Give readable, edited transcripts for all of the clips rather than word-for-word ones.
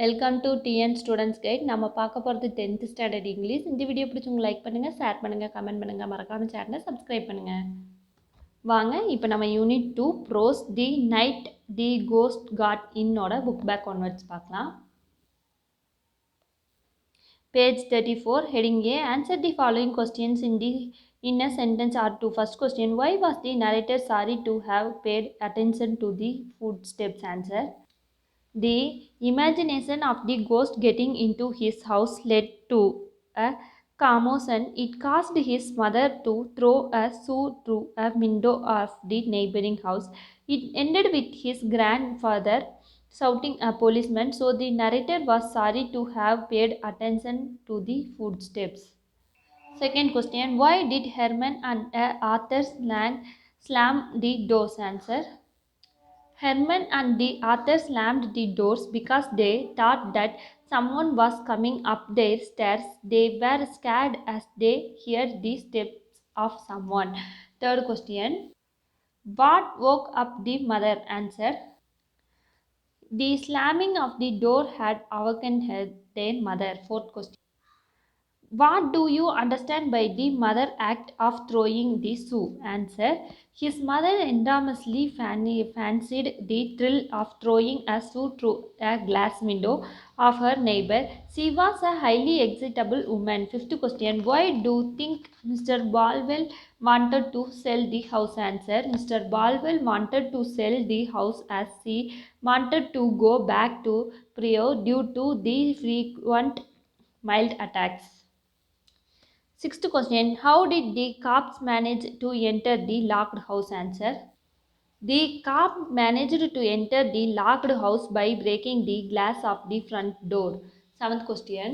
Welcome to TN students guide. நம்ம பார்க்க போகிறது 10th ஸ்டாண்டர்ட் இங்கிலீஷ். இந்த வீடியோ பிடிச்சி உங்களுக்கு லைக் பண்ணுங்கள், ஷேர் பண்ணுங்கள், கமெண்ட் பண்ணுங்கள், மறக்காம சேனலை சப்ஸ்கிரைப் பண்ணுங்கள். வாங்க இப்போ நம்ம unit 2 prose the night the ghost got இன்னோட புக் பேக் ஒன்வர்ட்ஸ் பார்க்கலாம். Page 34, heading A, answer the following questions in a sentence or two. First question, why was the narrator sorry to have paid attention to the footsteps? Answer. The imagination of the ghost getting into his house led to a commotion. It caused his mother to throw a shoe through a window of the neighboring house. It ended with his grandfather shouting a policeman, so the narrator was sorry to have paid attention to the footsteps. Second question, why did Herman and Arthur slam the doors? Answer. Herman and the author slammed the doors because they thought that someone was coming up their stairs. They were scared as they heard the steps of someone. Third question, what woke up the mother? Answer. The slamming of the door had awakened their mother. Fourth question, what do you understand by the mother act of throwing the shoe? Answer. His mother enormously fancied the thrill of throwing a shoe through a glass window of her neighbor. She was a highly excitable woman. Fifth question. Why do you think Mr. Balwell wanted to sell the house? Answer. Mr. Balwell wanted to sell the house as he wanted to go back to Prior due to the frequent mild attacks. Sixth question, how did the cops manage to enter the locked house? Answer. The cop managed to enter the locked house by breaking the glass of the front door. Seventh question,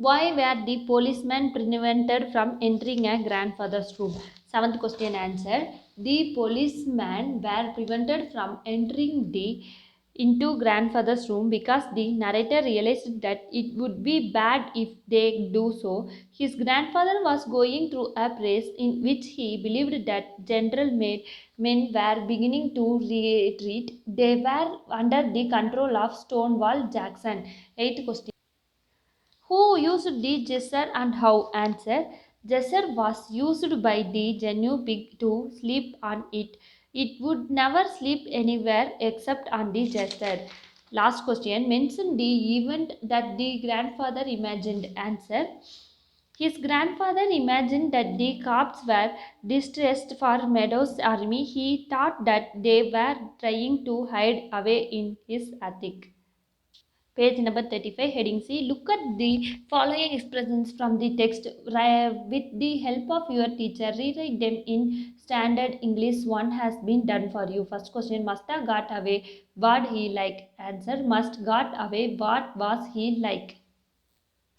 why were the policemen prevented from entering a grandfather's room? Seventh question answer. The policemen were prevented from entering into grandfather's room because the narrator realized that it would be bad if they do so. His grandfather was going through a phase in which he believed that general men were beginning to retreat. They were under the control of Stonewall Jackson. Eighth question, who used the gesture and how? Answer. Gesture was used by the genuine pig to sleep on it. It would never sleep anywhere except on the gesture. Last question. Mention the event that the grandfather imagined. Answer. His grandfather imagined that the cops were distressed for Meadows' army. He thought that they were trying to hide away in his attic. Page number 35, heading C. Look at the following expressions from the text. With the help of your teacher, rewrite them in standard English. One has been done for you. First question, Masta got away. What he like? Answer, must got away. What was he like?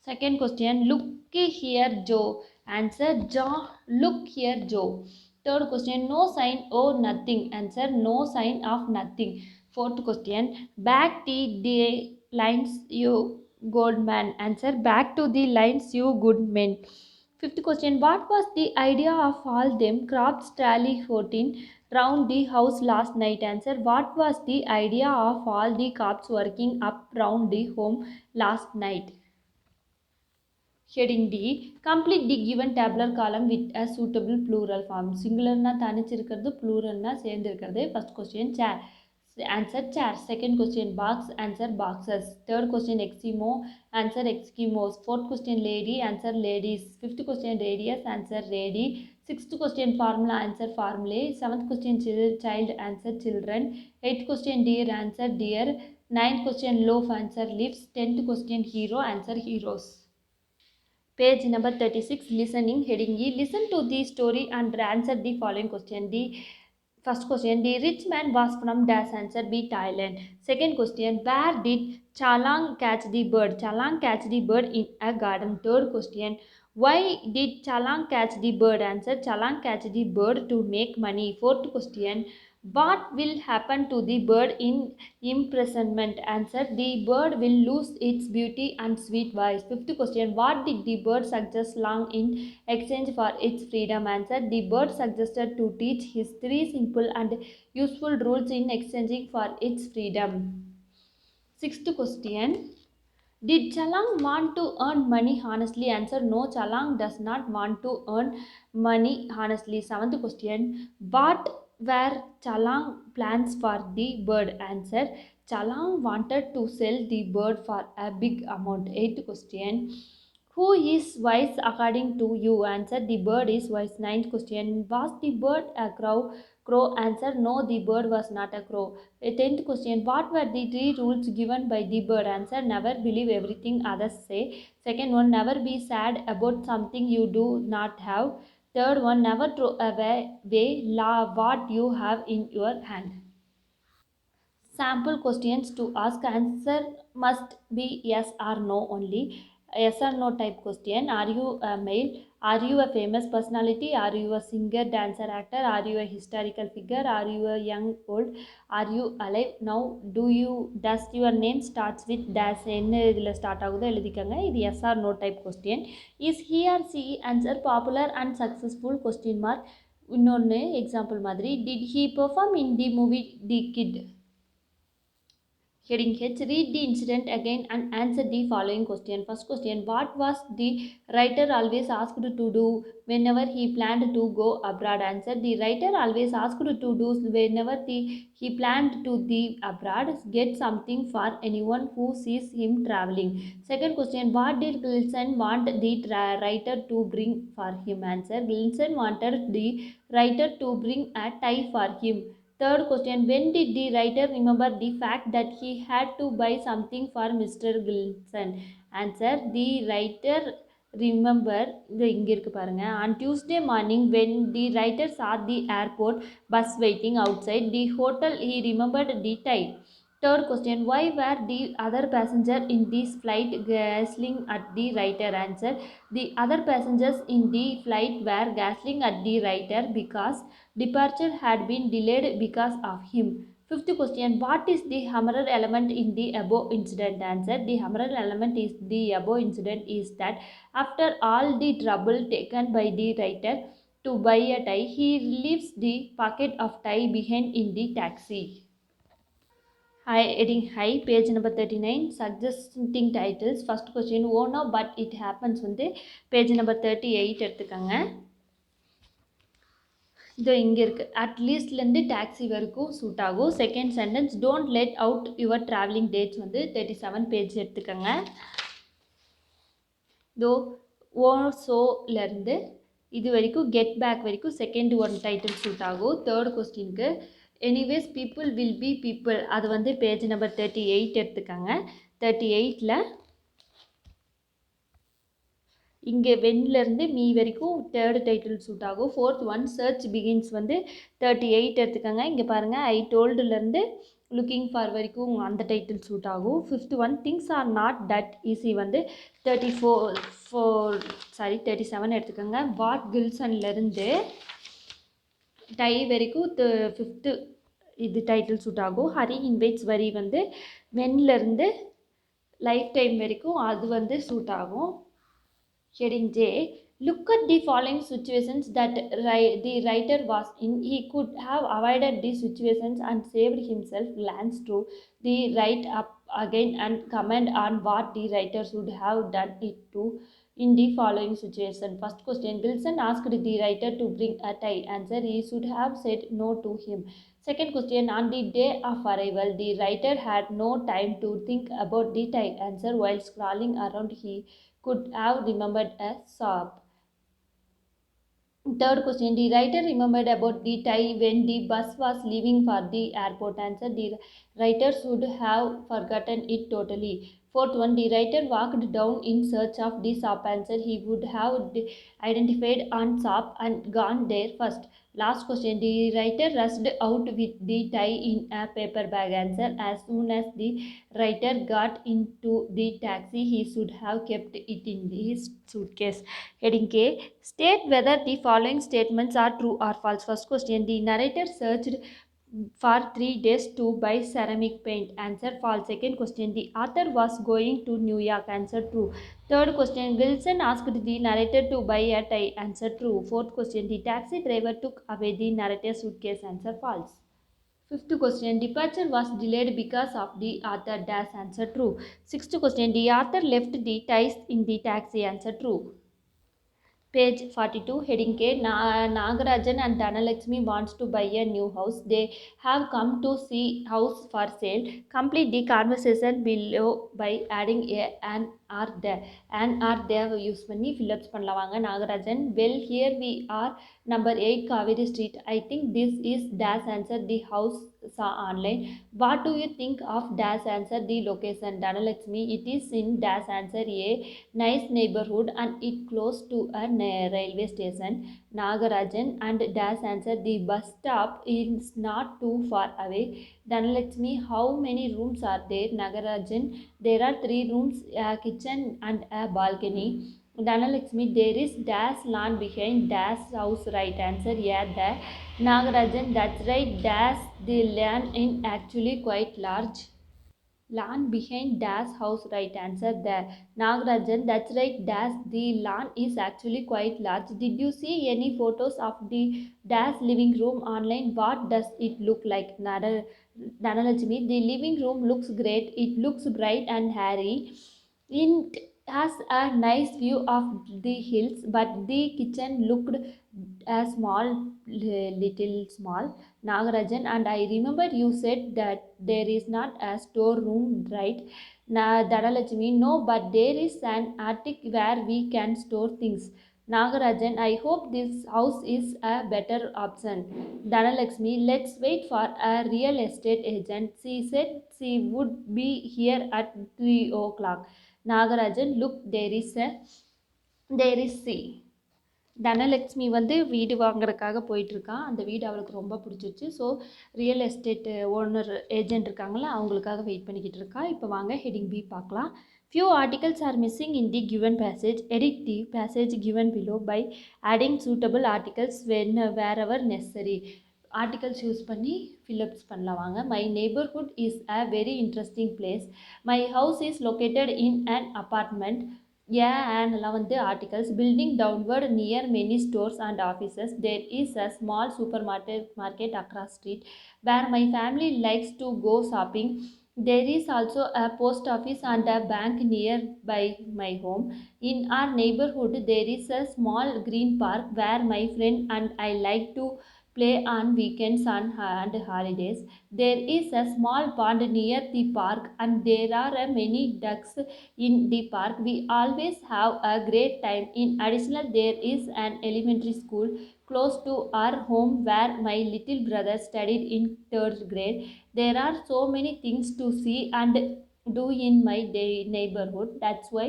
Second question, look here, Joe. Answer, Joe, look here, Joe. Third question, no sign or nothing. Answer, no sign of nothing. Fourth question, back to the lines, you good man. Answer, back to the lines, you good men. Fifth question, what was the idea of all them crafts tally 14 round the house last night? Answer, what was the idea of all the cops working up round the home last night? Heading D, complete the given tabular column with a suitable plural form. Singular na tanichirukkiradhu, plural na சேர்ந்திருக்கிறது. First question, chair. Answer, chair. Second question, box. Answer, boxes. Third question, Eskimo. Answer, Eskimos. Fourth question, lady. Answer, ladies. Fifth question, radius. Answer, radi. Sixth question, formula. Answer, formulae. Seventh question, child. Answer, children. Eighth question, deer. Answer, deer. Ninth question, loaf. Answer, leaves. Tenth question, hero. Answer, heroes. Page number 36, listening, heading E. Listen to the story and answer the following question. The first question, the rich man was from dash. Answer B, Thailand. Second question, where did Chalang catch the bird? Chalang catch the bird in a garden. Third question, why did Chalang catch the bird? Answer, Chalang catch the bird to make money. Fourth question, what will happen to the bird in imprisonment? Answer, the bird will lose its beauty and sweet voice. Fifth question, what did the bird suggest Lang in exchange for its freedom? Answer, the bird suggested to teach his three simple and useful rules in exchanging for its freedom. Sixth question. Did Chalang want to earn money honestly? Answer no, Chalang does not want to earn money honestly. Seventh question. What were Chalang plans for the bird? Answer Chalang wanted to sell the bird for a big amount. Eighth question. Who is wise according to you? Answer the bird is wise. Ninth question. Was the bird a crow? Crow. Answer no, the bird was not a crow. Tenth question. What were the three rules given by the bird? Answer never believe everything others say. Second one, never be sad about something you do not have. Third one, never throw away what you have in your hand. Sample questions to ask. Answer must be yes or no only. Yes or no type question. Are you a male? Are you a famous personality? Are you a singer, dancer, actor? Are you a historical figure? Are you a young, old? Are you alive now? Does your name starts with dash? என்ன இதில் start ஆகுதோ எழுதிக்கங்க. இது yes or no type question. Is he R C answer popular and successful question mark. இன்னொன்று example மாதிரி, did he perform in the movie the kid? Heading H. Read the incident again and answer the following question. First question. What was the writer always asked to do whenever he planned to go abroad? Answer. The writer always asked to do whenever he planned to the abroad, get something for anyone who sees him traveling. Second question. What did Gilson want the writer to bring for him? Answer. Gilson wanted the writer to bring a tie for him. Third question. When did the writer remember the fact that he had to buy something for Mr. Gilson? Answer. The writer remember on Tuesday morning when the writer saw the airport bus waiting outside the hotel, he remembered the time. Third question. Why were the other passengers in this flight gasping at the writer? Answer. The other passengers in the flight were gasping at the writer because departure had been delayed because of him. Fifth question. What is the humorous element in the above incident? Answer. The humorous element is the above incident is that after all the trouble taken by the writer to buy a tie, he leaves the pocket of tie behind in the taxi. Hi, heading high, page number 39, suggesting titles. First question, oh no, but it happens வந்து page number 38 எடுத்துக்கங்க. இதோ இங்கே இருக்குது. அட்லீஸ்ட்லேருந்து taxi வரைக்கும் suit ஆகும். Second sentence, don't let out your travelling dates வந்து 37 page எடுத்துக்கோங்க. இதோ ஓ சோலேருந்து இது வரைக்கும் கெட் பேக் வரைக்கும் செகண்ட் ஒன் டைட்டில் சூட் ஆகும். தேர்ட் கொஸ்டினுக்கு anyways people will be people, அது வந்து பேஜ் நம்பர் 38 எடுத்துக்கோங்க. 38ல் இங்கே வெண்ணிலேருந்து மீ வரைக்கும் தேர்டு டைட்டில் சூட் ஆகும். ஃபோர்த் ஒன் சர்ச் பிகின்ஸ் வந்து 38 எடுத்துக்கோங்க. இங்கே பாருங்கள், ஐ டோல்டுலேருந்து லுக்கிங் ஃபார் வரைக்கும் அந்த டைட்டில் சூட் ஆகும். Fifth one things are not that easy வந்து 37 எடுத்துக்கோங்க. வாட் கில்சன்லேருந்து டை வரைக்கும் ஃபிஃப்த்து இது டைட்டில் சூட் ஆகும். ஹரி இன்வைட்ஸ் வரி வந்து வெண்ணிலேருந்து லைஃப் டைம் வரைக்கும் அது வந்து சூட் ஆகும். Heading J. Look at the following situations that the writer was in. He could have avoided these situations and saved himself. Glance through the write up again and comment on what the writer should have done it to in the following situation. First question. Wilson asked the writer to bring a tie. Answer. He should have said no to him. Second question. On the day of arrival, the writer had no time to think about the tie. Answer. While scrolling around, he could have remembered a shop. Third question. The writer remembered about the tie when the bus was leaving for the airport. Answer. The writer should have forgotten it totally. Fourth one. The writer walked down in search of the shop. Answer. He would have identified on shop and gone there first. Last question. The writer rushed out with the tie in a paper bag. Answer. As soon as the writer got into the taxi, he should have kept it in his suitcase. Heading K. State whether the following statements are true or false. First question. The narrator searched for 3 days to buy ceramic paint. Answer. False. Second question. The author was going to New York. Answer. True. Third question. Wilson asked the narrator to buy a tie. Answer. True. Fourth question. The taxi driver took away the narrator's suitcase. Answer. False. Fifth question, departure was delayed because of the author dash answer true. Sixth question, the author left the ties in the taxi answer true. Page 42, heading K. Nagarajan and Dhanalakshmi wants to buy a new house. They have come to see house for sale. Complete the conversation below by adding a an are there. An are there use பண்ணி fill-ups பண்ணலாம் வாங்க. Nagarajan, well here we are number 8 Kaveri Street. I think this is dash answer the house saw online. What do you think of dash answer the location? Dhanalakshmi, it is in dash answer a nice neighborhood and it close to a railway station. Nagarajan and dash answer the bus stop is not too far away. Dhanalakshmi, how many rooms are there? Nagarajan, there are three rooms, a kitchen and a balcony. Dhanalakshmi, there is dash lawn behind dash house right answer yeah there. Nagarajan, that's right dash the land in actually quite large. Lawn behind dash house right answer there. Nagarajan, that's right dash the lawn is actually quite large. Did you see any photos of the dash living room online? What does it look like? Dhanalakshmi, the living room looks great. It looks bright and hairy. It has a nice view of the hills, but the kitchen looked a little small. Nagarajan, and I remember you said that there is not a storeroom, right? Dhanalakshmi, no, but there is an attic where we can store things. Nagarajan, I hope this house is a better option. Dhanalakshmi, let's wait for a real estate agent. She said she would be here at 3 o'clock. Nagarajan, look, there is C. Dhanalakshmi வந்து வீடு வாங்குறதுக்காக போயிட்டுருக்கான். அந்த வீடு அவளுக்கு ரொம்ப பிடிச்சிருச்சு. So real estate owner agent இருக்காங்களா, அவங்களுக்காக வெயிட் பண்ணிக்கிட்டு இருக்கா. இப்போ வாங்க ஹெட்டிங் பி பார்க்கலாம். Few articles are missing in the given passage. Edit the passage given below by adding suitable articles wherever necessary. Articles use பண்ணி ஃபில்அப்ஸ் பண்ணலாம் வாங்க. My neighborhood is a very interesting place. My house is located in an apartment. Yeah, and 11th articles building downward near many stores and offices. There is a small supermarket across street where my family likes to go shopping. There is also a post office and a bank nearby my home. In our neighborhood, there is a small green park where my friend and I like to play on weekends and holidays. There is a small pond near the park and there are many ducks in the park. We always have a great time. In addition, there is an elementary school close to our home where my little brother studied in third grade. There are so many things to see and do in my neighborhood. That's why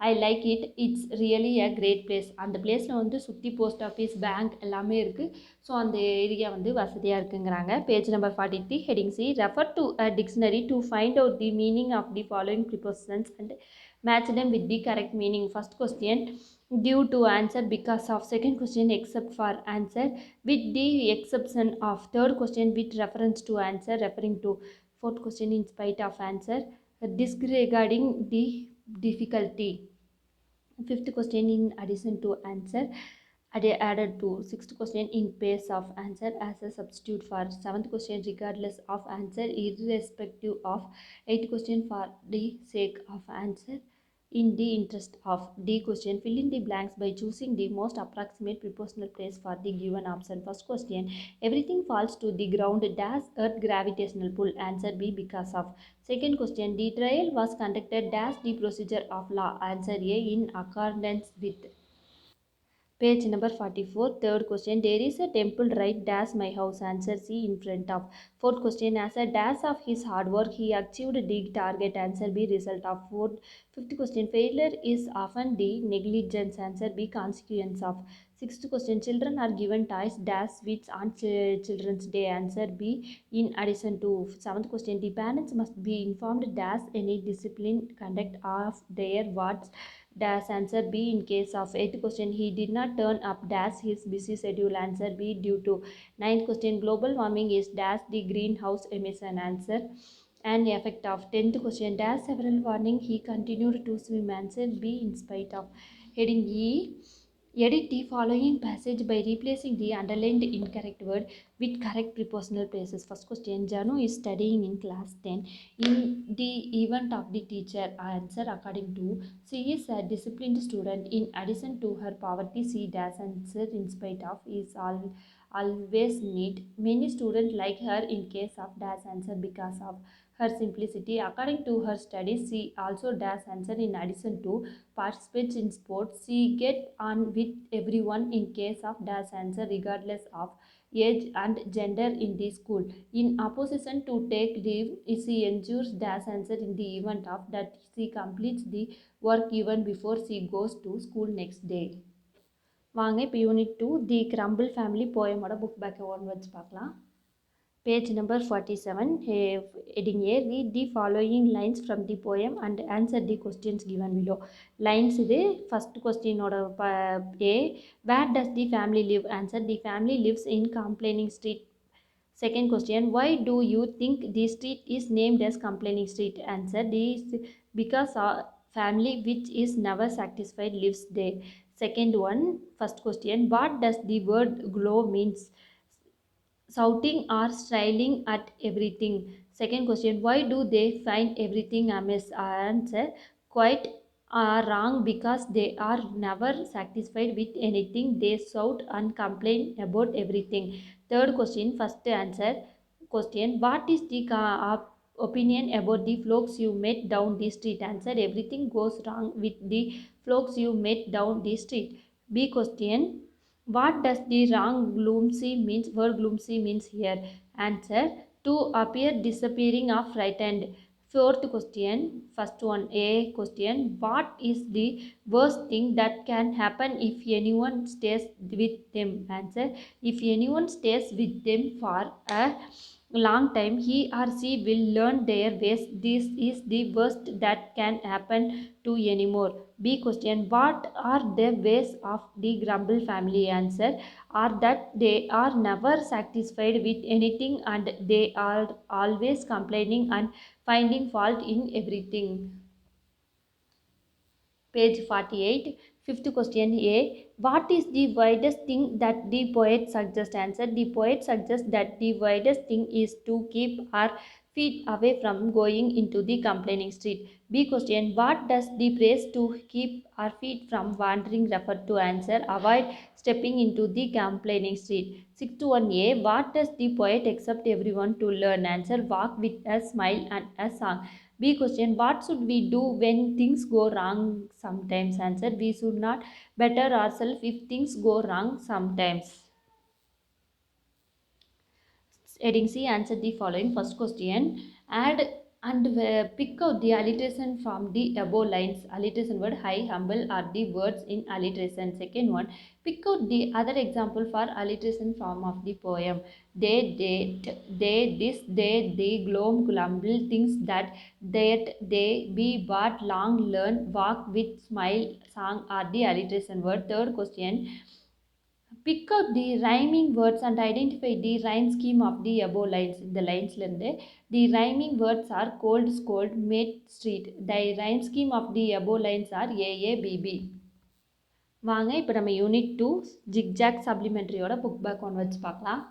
I like it. It's really a great place. அந்த பிளேஸில் வந்து சுற்றி post office bank எல்லாமே இருக்குது. So அந்த area வந்து வசதியாக இருக்குங்கிறாங்க. Page number 43 heading C refer to a dictionary to find out the meaning of the following prepositions and match them with the correct meaning. First question, due to answer, because of. Second question, except for answer, with the exception of. Third question, with reference to answer, referring to. Fourth question, in spite of answer, disregarding the difficulty. Fifth question, in addition to answer, added to. Sixth question, in place of answer as a substitute for. Seventh question, regardless of answer, irrespective of. Eighth question, for the sake of answer, in the interest of. D question, fill in the blanks by choosing the most approximate proportional place for the given option. First question, everything falls to the ground dash earth gravitational pull. Answer B, because of. Second question, the trial was conducted dash the procedure of law. Answer A, in accordance with. Page number 44. Third question, there is a temple right dash my house. Answer C, in front of. Fourth question, as a dash of his hard work he achieved the target. Answer B, result of. Fifth question, failure is often the negligence. Answer B, consequence of. Sixth question, children are given toys dash which on children's day. Answer B, in addition to. Seventh question, the parents must be informed dash any discipline conduct of their wards dash. Answer B, in case of. Eighth question, he did not turn up dash his busy schedule. Answer B, due to. Ninth question, global warming is dash the greenhouse emission. Answer and effect of. Tenth question, dash several warning he continued to swim. Answer B, in spite of. Heading E, Edit the following passage by replacing the underlined incorrect word with correct prepositional places. First question, Janu is studying in class 10. In the event of the teacher, answer according to she is a disciplined student. In addition to her poverty, she does answer in spite of is always neat. Many students like her in case of does answer because of her simplicity. According to her studies, she also does answer in addition to participates in sports. She get on with everyone in case of does answer regardless of age and gender in the school. In opposition to take leave, she ensures does answer in the event of that she completes the work even before she goes to school next day. வாங்க இப்போ unit 2 the crumble family போயமோட book back one வச்சு பார்க்கலாம். Page number 47, heading A, read the following lines from the poem and answer the questions given below. Lines இது first question ஓட A, where does the family live? Answer, the family lives in Complaining Street. Second question, why do you think the street is named as Complaining Street? Answer, this because our family which is never satisfied lives there. Second one, first question, what does the word glow means? Shouting or styling at everything. Second question, why do they find everything amiss? Answer, quite wrong because they are never satisfied with anything. They shout and complain about everything. Third question, first answer question, what is the opinion about the flocks you met down the street? Answer, everything goes wrong with the flocks you met down the street. B question, what does the wrong gloomsy means? Word gloomsy means here. Answer, to appear disappearing or frightened. Fourth question, first one A question, what is the worst thing that can happen if anyone stays with them? Answer, if anyone stays with them for a long time, he or she will learn their ways. This is the worst that can happen to anymore. B question, what are the ways of the grumble family? Answer, are that they are never satisfied with anything and they are always complaining and finding fault in everything. Page 48, fifth question A, what is the widest thing that the poet suggests? Answer, the poet suggests that the widest thing is to keep our feet away from going into the complaining street. B question, what does the praise to keep our feet from wandering refer to? Answer, avoid stepping into the complaining street. Sixth one A, what does the poet accept everyone to learn? Answer, walk with a smile and a song. B question, what should we do when things go wrong sometimes? Answer, we should not better ourselves if things go wrong sometimes. Heading C, answer the following. First question, add and pick out the alliteration from the above lines. Alliteration word high, humble are the words in alliteration. Second one, pick out the other example for alliteration form of the poem. They, this, they, gloom, glumble, things that they, be, but, long, learn, walk, with, smile, song are the alliteration word. Third question, pick out the rhyming words and identify the rhyme scheme of the above lines. In the lines the rhyming words are cold, scold, mate, street. The rhyme scheme of the above lines are AABB. வாங்க இப்போ நம்ம unit 2 zigzag சப்ளிமெண்ட்ரியோட book back one வச்சு பார்க்கலாம்.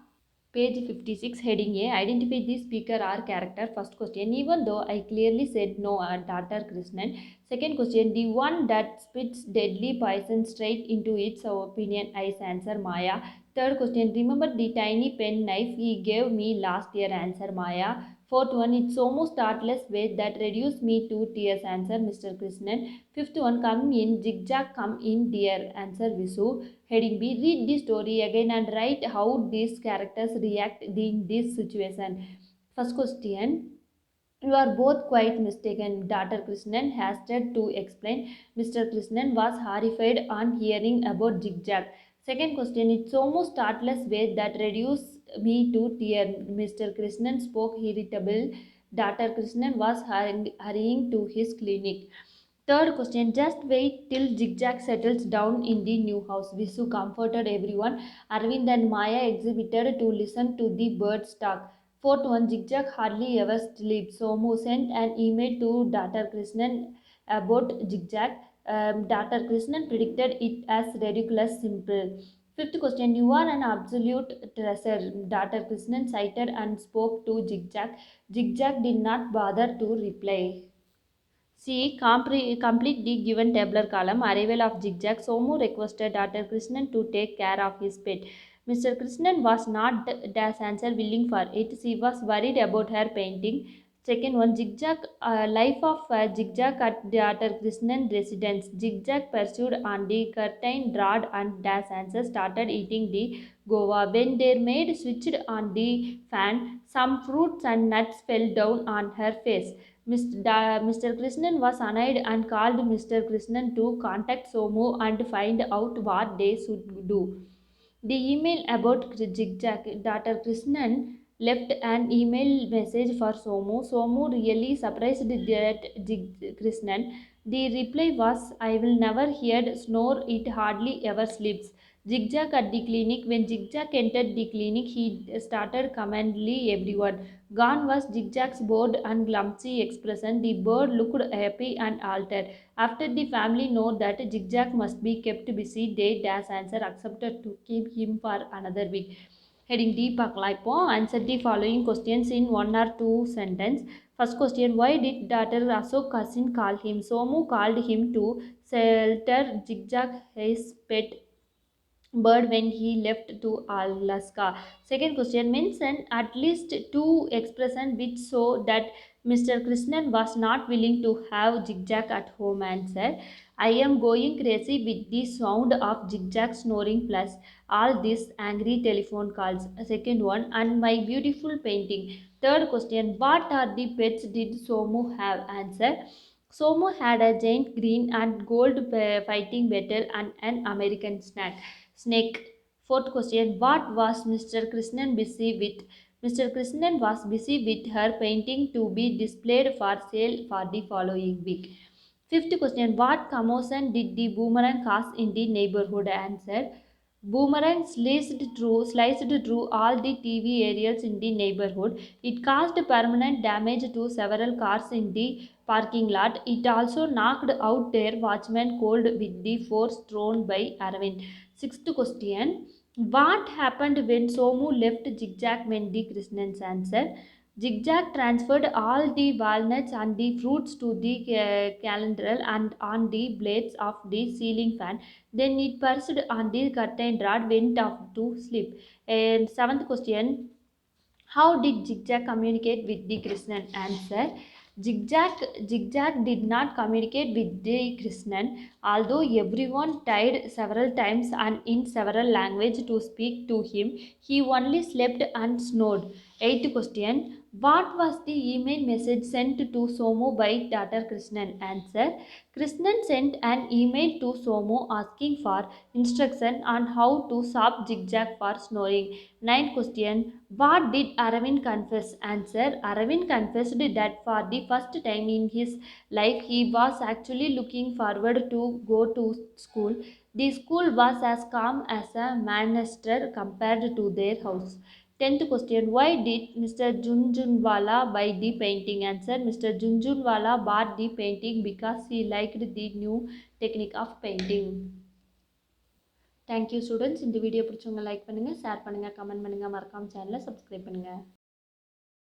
Page 56, heading A, identify the speaker or character. First question, even though I clearly said no, daughter Krishnan. Second question, the one that spits deadly poison straight into its opinion eyes. Answer, Maya. Third question, remember the tiny pen knife he gave me last year? Answer, Maya. Fourth one, it's almost artless way that reduced me to tears. Answer, Mr. Krishnan. Fifth one, come in, zigzag, come in, dear. Answer, Visu. Heading B, read the story again and write how these characters react in this situation. First question, you are both quite mistaken, daughter Krishnan hasted to explain. Mr. Krishnan was horrified on hearing about zigzag. Second question, it's almost artless way that reduced me to tear. Mr. Krishnan spoke irritable. Daughter Krishnan was hurrying to his clinic. Third question, just wait till Zigzag settles down in the new house. Visu comforted everyone. Arvind and Maya exhibited to listen to the birds talk. Fourth one, Zigzag hardly ever sleeps. Somu sent an email to daughter Krishnan about Zigzag. Dr. Krishnan predicted it as ridiculous simple. Fifth question, you are an absolute treasure. Dr. Krishnan cited and spoke to Zigzag. Zigzag did not bother to reply. C. Complete the given tabular column. Arrival of Zigzag. Somu requested Dr. Krishnan to take care of his pet. Mr. Krishnan was not dash answer willing for it. She was worried about her painting. Second one, Zigzag, life of Zigzag at Dr. Krishnan residence. Zigzag pursued on the curtain rod and dash answer started eating the guava. When their maid switched on the fan, some fruits and nuts fell down on her face. Mr. Krishnan was annoyed and called Mr. Krishnan to contact Somu and find out what they should do. The email about Zigzag, Dr. Krishnan left an email message for Somu. Somu really surprised that Krishnan. The reply was, I will never hear snore, it hardly ever sleeps. Zigzag at the clinic. When Zigzag entered the clinic, he started commandly everyone. Gone was Zigzag's bored and clumsy expression. The bird looked happy and altered. After the family know that Zigzag must be kept busy, they dash answer accepted to keep him for another week. Heading Deepak Laipo, answer the following questions in one or two sentences. First question, why did Dr. Ashok Kassin call him? Somu called him to shelter Zigzag, his pet bird, when he left to Alaska. Second question, mention at least two expressions which show that Mr. Krishnan was not willing to have Zigzag at home. Answer, I am going crazy with the sound of Zigzag snoring plus all these angry telephone calls. Second one, and my beautiful painting. Third question, what are the pets did Somu have? Answer, Somo had a giant green and gold fighting battle and an American snake. Fourth question, what was Mr. Krishnan busy with? Mr. Krishnan was busy with her painting to be displayed for sale for the following week. Fifth question, what commotion did the boomerang cause in the neighborhood? Answer, boomerang sliced through all the TV aerials in the neighborhood. It caused permanent damage to several cars in the parking lot. It also knocked out their watchman cold with the force thrown by Arvind. Sixth question, what happened when Somu left Zigzag? Mendi Krishnan's answer, Zigzag transferred all the walnuts and the fruits to the calendar and on the blades of the ceiling fan. Then it perched on the curtain rod, went off to sleep. And seventh question, how did Zigzag communicate with the Krishnan? Answer, Zigzag, Zigzag did not communicate with the Krishnan, although everyone tried several times and in several languages to speak to him. He only slept and snored. Eighth question, what was the email message sent to Somu by Dr. Krishnan? Answer, Krishnan sent an email to Somu asking for instruction on how to stop Zigzag for snoring. Ninth question, what did Aravind confess? Answer, Aravind confessed that for the first time in his life he was actually looking forward to go to school. The school was as calm as a monastery compared to their house. Tenth question, why did Mr. Junjunwala buy the painting? Answer, Mr. Junjunwala bought the painting because he liked the new technique of painting. Thank you students. இந்த video பிடிச்சவங்க like பண்ணுங்க, share பண்ணுங்க, comment பண்ணுங்க, மறக்காம சேனலை subscribe பண்ணுங்க.